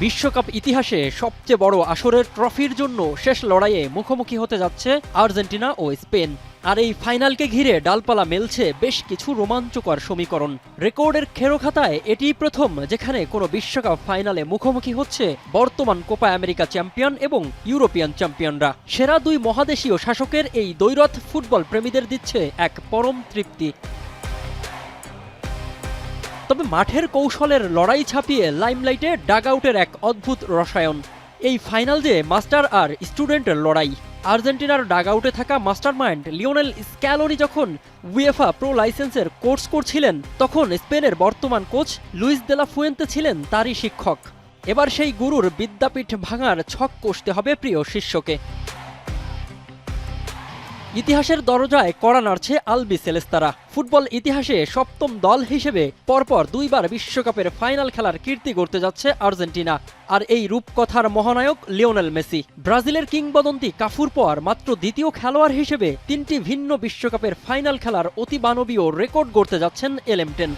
বিশ্বকাপ ইতিহাসে সবচেয়ে বড় আসরের ট্রফির জন্য শেষ লড়াইয়ে মুখোমুখি হতে যাচ্ছে আর্জেন্টিনা ও স্পেন। আর এই ফাইনালকে ঘিরে ডালপালা মেলছে বেশ কিছু রোমাঞ্চকর সমীকরণ। রেকর্ডের খেরোখাতায় এটিই প্রথম যেখানে কোনো বিশ্বকাপ ফাইনালে মুখোমুখি হচ্ছে বর্তমান কোপা আমেরিকা চ্যাম্পিয়ন এবং ইউরোপিয়ান চ্যাম্পিয়নরা। সেরা দুই মহাদেশীয় শাসকের এই দ্বৈরথ ফুটবল প্রেমীদের দিচ্ছে এক পরম তৃপ্তি। তবে মাঠের কৌশলের লড়াই ছাপিয়ে লাইমলাইটে ডাগআউটের এক অদ্ভুত রসায়ন। এই ফাইনাল যে মাস্টার আর স্টুডেন্টের লড়াই। আর্জেন্টিনার ডাগআউটে থাকা মাস্টারমাইন্ড লিওনেল স্ক্যালোনি যখন উয়েফা প্রো লাইসেন্সের কোর্স করছিলেন, তখন স্পেনের বর্তমান coach Luis de la Fuente ছিলেন তারই শিক্ষক। এবার সেই গুরুর বিদ্যাপীঠ ভাঙার ছক কষতে হবে প্রিয় শিষ্যকে। ইতিহাসের দরজায় কড়া নাড়ছে আলবি সেলেস্তারা। ফুটবল ইতিহাসে সপ্তম দল হিসেবে পরপর দুইবার বিশ্বকাপের ফাইনাল খেলার কীর্তি গড়তে যাচ্ছে আর্জেন্টিনা। আর এই রূপকথার মহানায়ক লিওনেল মেসি। ব্রাজিলের কিংবদন্তি কাফুর পর মাত্র দ্বিতীয় খেলোয়াড় হিসেবে তিনটি ভিন্ন বিশ্বকাপের ফাইনাল খেলার অতিমানবীয় রেকর্ড গড়তে যাচ্ছেন এলেমটেন।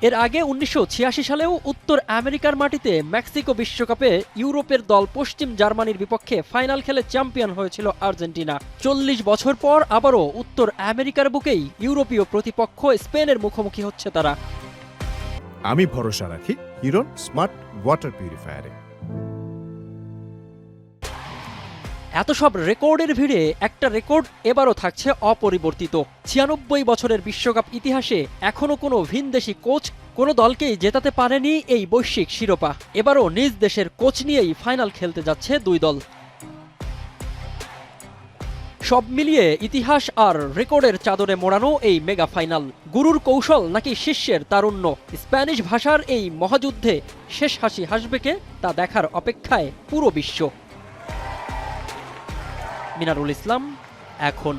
এর আগে 1986 সালেও উত্তর আমেরিকার মাটিতে মেক্সিকো বিশ্বকাপে ইউরোপের দল পশ্চিম জার্মানির বিপক্ষে ফাইনাল খেলে চ্যাম্পিয়ন হয়েছিল আর্জেন্টিনা। 40 বছর পর আবারও উত্তর আমেরিকার বুকেই ইউরোপীয় প্রতিপক্ষ স্পেনের মুখোমুখি হচ্ছে তারা। আমি ভরসা রাখি হিরন স্মার্ট ওয়াটার পিউরিফায়ারে। এত সব রেকর্ডের ভিড়ে একটা রেকর্ড এবারও থাকছে অপরিবর্তিত। 96 বছরের বিশ্বকাপ ইতিহাসে এখনো কোনো ভিনদেশি কোচ কোনো দলকেই জেতাতে পারেনি এই বৈশ্বিক শিরোপা। এবারও নিজ দেশের কোচ নিয়েই ফাইনাল খেলতে যাচ্ছে দুই দল। সব মিলিয়ে ইতিহাস আর রেকর্ডের চাদরে মোড়ানো এই মেগা ফাইনাল। গুরুর কৌশল নাকি শিষ্যের তারুণ্য, স্প্যানিশ ভাষার এই মহাযুদ্ধে শেষ হাসি হাসবে কে তা দেখার অপেক্ষায় পুরো বিশ্ব। মিনারুল ইসলাম, এখন।